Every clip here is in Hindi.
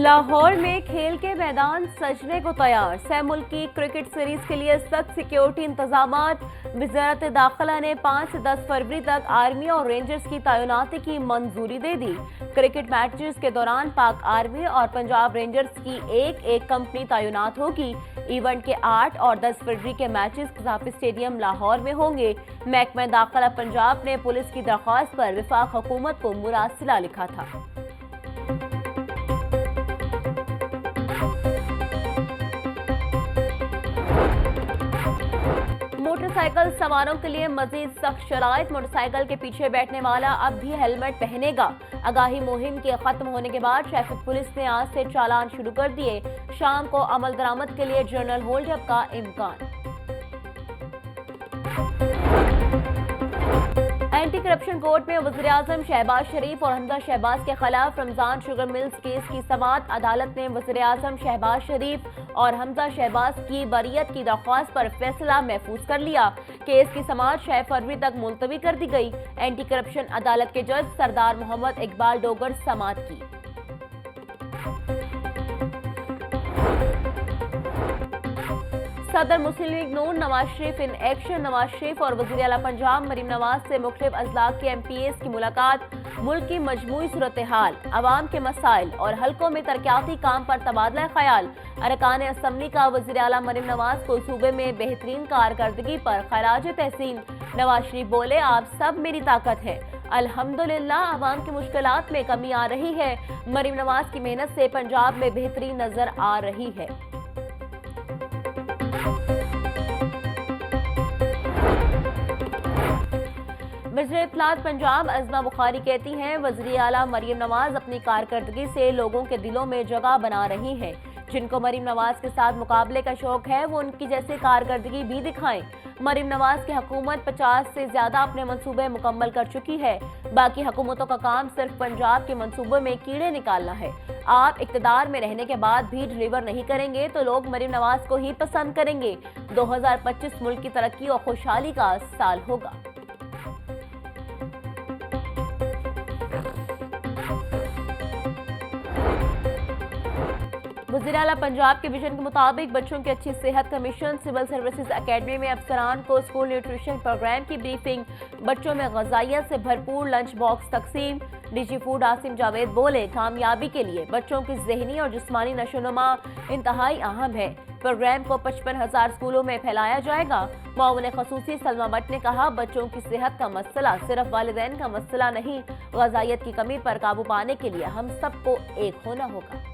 लाहौर में खेल के मैदान सजने को तैयार। सह मुल्की क्रिकेट सीरीज के लिए सख्त सिक्योरिटी इंतजामात। वज़ारत दाखिला ने 5 से 10 फरवरी तक आर्मी और रेंजर्स की तैनाती की मंजूरी दे दी। क्रिकेट मैचेस के दौरान पाक आर्मी और पंजाब रेंजर्स की एक कंपनी तैनात होगी। इवेंट के 8 और 10 फरवरी के मैचेस कज़ाफी स्टेडियम लाहौर में होंगे। महकमा दाखिला पंजाब ने पुलिस की दरख्वास्त पर वफाक हुकूमत को मुरासिला लिखा था। मोटरसाइकिल सवारों के लिए मजीद सख्त शराइत। मोटरसाइकिल के पीछे बैठने वाला अब भी हेलमेट पहनेगा। आगाही मुहिम के खत्म होने के बाद ट्रैफिक पुलिस ने आज से चालान शुरू कर दिए। शाम को अमल दरामद के लिए जनरल होल्ड अप का इम्कान। एंटी करप्शन कोर्ट में वज़ीर-ए-आज़म शहबाज शरीफ और हमजा शहबाज के खिलाफ रमजान शुगर मिल्स केस की समाअत। अदालत ने वज़ीर-ए-आज़म शहबाज शरीफ और हमजा शहबाज की बरियत की दरख्वास्त पर फैसला महफूज कर लिया। केस की समाअत 6 फरवरी तक मुलतवी कर दी गई। एंटी करप्शन अदालत के जज सरदार मोहम्मद इकबाल डोगर समाअत की। सदर Muslim league Noon Nawaz Sharif in action. Nawaz Sharif और वज़ीर आला पंजाब मरीम नवाज से मुख्तलिफ अजला के MPs की मुलाकात। मुल्क की मजमूई सूरत हाल, अवाम के मसाइल और हल्कों में तरक्याती काम पर तबादला ख्याल। अरकान असम्बली का वज़ीर आला मरीम नवाज को सूबे में बेहतरीन कारकर्दगी पर खराज तहसीन। नवाज शरीफ बोले, आप सब मेरी ताकत है। अल्हम्दुलिल्लाह अवाम की मुश्किलात में कमी आ रही है। मरीम नवाज की मेहनत से पंजाब में बेहतरी नजर आ रही है। वज़ीर इत्तलात पंजाब अज़मा बुखारी कहती हैं, वज़ीर आला मरीम नवाज अपनी कारकर्दगी से लोगों के दिलों में जगह बना रही हैं। जिनको मरीम नवाज के साथ मुकाबले का शौक है वो उनकी जैसी कारकर्दगी भी दिखाएं। मरीम नवाज की हुकूमत 50 से ज्यादा अपने मंसूबे मुकम्मल कर चुकी है। बाकी हुकूमतों का काम सिर्फ पंजाब के मंसूबों में कीड़े निकालना है। आप इक़्तिदार में रहने के बाद भी डिलीवर नहीं करेंगे तो लोग मरीम नवाज को ही पसंद करेंगे। 2025 मुल्क की तरक्की और खुशहाली का साल होगा। वज़ीर आला पंजाब के विजन के मुताबिक बच्चों की अच्छी सेहत का मिशन। सिविल सर्विसेज अकेडमी में अफसरान को स्कूल न्यूट्रिशन प्रोग्राम की ब्रीफिंग। बच्चों में ग़िज़ाइयत से भरपूर लंच बॉक्स तकसीम। डीजी फूड आसिम जावेद बोले, कामयाबी के लिए बच्चों की ज़हनी और जिस्मानी नशोनुमा इंतहाई अहम है। प्रोग्राम को 55,000 स्कूलों में फैलाया जाएगा। मुआविन ख़ुसूसी सलमा भट्ट ने कहा, बच्चों की सेहत का मसला सिर्फ वालिदैन का मसला नहीं। ग़िज़ाइयत की कमी पर काबू पाने के लिए हम सबको एक होना होगा।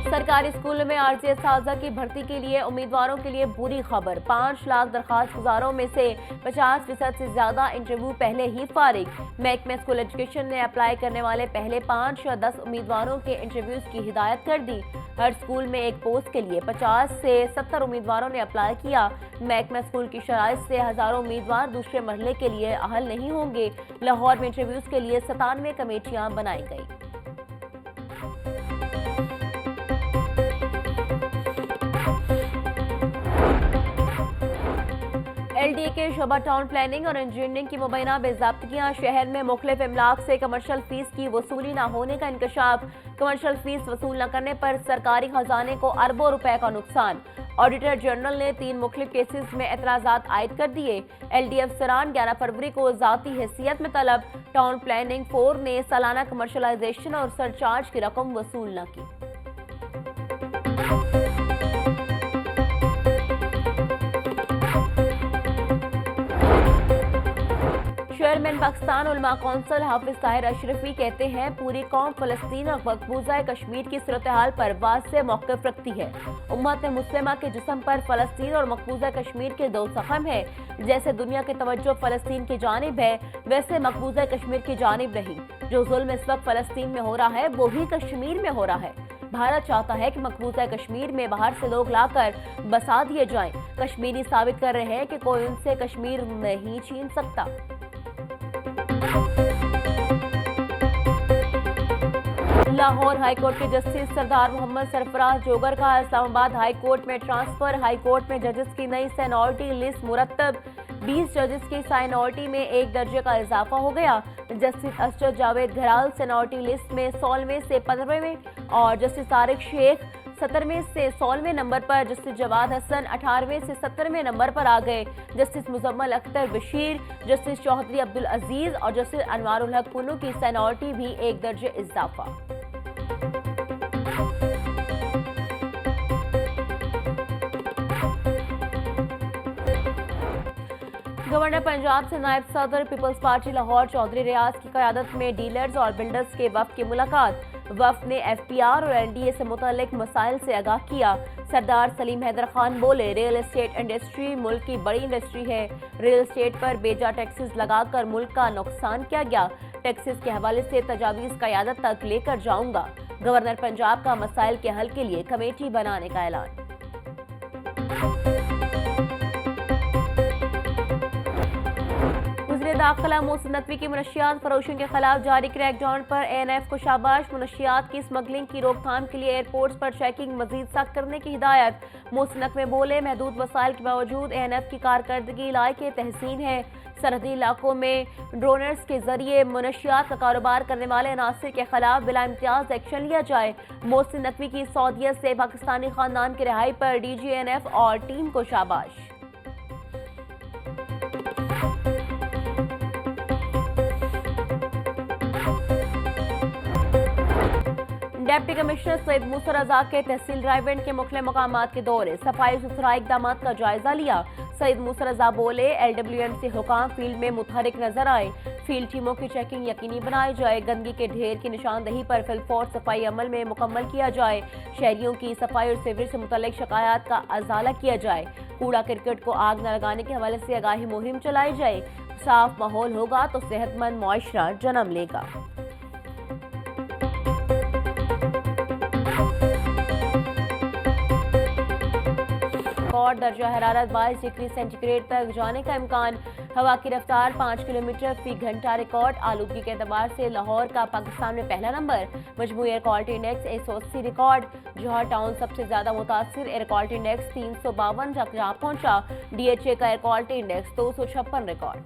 सरकारी स्कूलों में आरजी असातिज़ा की भर्ती के लिए उम्मीदवारों के लिए बुरी खबर। 5 लाख दरखास्त गुजारों में से 50% से ज्यादा इंटरव्यू पहले ही फारिग। महकमा स्कूल एजुकेशन ने अप्लाई करने वाले पहले 5 या 10 उम्मीदवारों के इंटरव्यूज की हिदायत कर दी। हर स्कूल में एक पोस्ट के लिए 50 से 70 उम्मीदवारों ने अप्लाई किया। महकमा स्कूल की शराइत से हजारों उम्मीदवार दूसरे मरहले के लिए अहल नहीं होंगे। लाहौर में इंटरव्यूज के लिए 97 कमेटियां बनाई गई। LDA के शोबा टाउन प्लानिंग और इंजीनियरिंग की मुबैना बेज़ाब्तियाँ। शहर में मुख्तलिफ इमलाक से कमर्शियल फीस की वसूली न होने का इंकशाफ। कमर्शियल फीस वसूल न करने पर सरकारी खजाने को अरबों रुपए का नुकसान। ऑडिटर जनरल ने 3 मुख्तलिफ केसेस में एतराज़ात आयद कर दिए। LDA अफसरान 11 फरवरी को ज़ाती हैसियत में तलब। टाउन प्लानिंग 4 ने सालाना कमर्शलाइजेशन और सरचार्ज की रकम वसूल न की। चेयरमैन पाकिस्तान उलमा कौंसिल हाफिज ताहिर अशरफी कहते हैं, पूरी कौम फलस्तीन और मकबूजा कश्मीर की सूरत हाल पर वाज़ेह मौक़िफ़ रखती है। उम्मत मुस्लिमा के जिस्म पर फलस्तीन और मकबूजा कश्मीर के 2 ज़ख़म है। जैसे दुनिया की तवज्जो फलस्तीन की जानिब है वैसे मकबूजा कश्मीर की जानिब नहीं। जो जुल्म इस वक्त फलस्तीन में हो रहा है वो भी कश्मीर में हो रहा है। भारत चाहता है कि मकबूजा कश्मीर में बाहर से लोग लाकर बसा दिए जाएं। कश्मीरी साबित कर रहे हैं कि कोई उनसे कश्मीर नहीं छीन सकता। लाहौर हाईकोर्ट के जस्टिस सरदार मोहम्मद सरफराज जोगर का इस्लामाबाद हाईकोर्ट में ट्रांसफर। हाईकोर्ट में जजेस की नई साइनॉरिटी लिस्ट मुरतब। 20 जजेस की साइनॉरिटी में 1 दर्जे का इजाफा हो गया। जस्टिस असरद जावेद घराल साइनॉरिटी लिस्ट में 16वें से 15वें और जस्टिस तारिक शेख 17वें से 16वें नंबर पर, जस्टिस जवाद हसन 18वें से 17वें नंबर पर आ गए। जस्टिस मुजम्मल अख्तर बशीर, जस्टिस चौधरी अब्दुल अजीज और जस्टिस अनवारुल हक पुन्नू की साइनॉरिटी भी 1 दर्जे इजाफा। गवर्नर पंजाब से नायब सदर पीपल्स पार्टी लाहौर चौधरी रियाज की क़यादत में डीलर्स और बिल्डर्स के वफ़द की मुलाकात। वफ़द ने एफपीआर और एनडीए से मुतल्लिक मसाइल से आगाह किया। सरदार सलीम हैदर खान बोले, रियल एस्टेट इंडस्ट्री मुल्क की बड़ी इंडस्ट्री है। रियल एस्टेट पर बेजा टैक्सेस लगाकर मुल्क का नुकसान किया गया। टैक्सेस के हवाले से तजावीज़ क़यादत तक लेकर जाऊंगा। गवर्नर पंजाब का मसाइल के हल के लिए कमेटी बनाने का ऐलान। दाखिला मोहसिन नकवी की मनशियात फरोशों के खिलाफ जारी क्रैकडाउन पर एएनएफ को शाबाश। मनशियात की स्मगलिंग की रोकथाम के लिए एयरपोर्ट्स पर चेकिंग मजीद सख्त करने की हिदायत। मोहसिन नकवी बोले, महदूद वसाइल के बावजूद एएनएफ की कारकर्दगी लायक तहसीन है। सरहदी इलाकों में ड्रोनर्स के जरिए मनशियात का कारोबार करने वाले अनासर के खिलाफ बिला इम्तियाज एक्शन लिया जाए। मोहसिन नकवी की सऊदीयत से पाकिस्तानी खानदान की रिहाई पर डीजीएनएफ और टीम को शाबाश। डिप्टी कमिश्नर सईद मूसा रजा के तहसील रायगंज के मुख्तलिफ मकामात के दौरे, सफाई सुथराई इक़दामात का जायजा लिया। सईद मूसा रजा बोले, LWMC हुकाम फील्ड में मुतहरिक नजर आए। फील्ड टीमों की चेकिंग यकीनी बनाई जाए। गंदगी के ढेर की निशानदही पर फिलफौर सफाई अमल में मुकम्मल किया जाए। शहरियों की सफाई और सीवरेज से मुतल्लिक शिकायत का अजाला किया जाए। कूड़ा क्रिकेट को आग न लगाने के हवाले से आगाही मुहिम चलाई जाए। साफ माहौल होगा तो सेहतमंद मुआशरा जन्म लेगा। रिकॉर्ड दर्जा हरारत 22 डिग्री सेंटीग्रेड तक जाने का इम्कान। हवा की रफ्तार 5 किलोमीटर फी घंटा रिकॉर्ड। आलूगी के एतबार से लाहौर का पाकिस्तान में पहला नंबर। मजमूई air quality index 180 record. Johar town सबसे ज्यादा मुतासिर। एयर क्वालिटी इंडेक्स 352 जहाँ पहुंचा। DHA का एयर क्वालिटी इंडेक्स 256 रिकॉर्ड।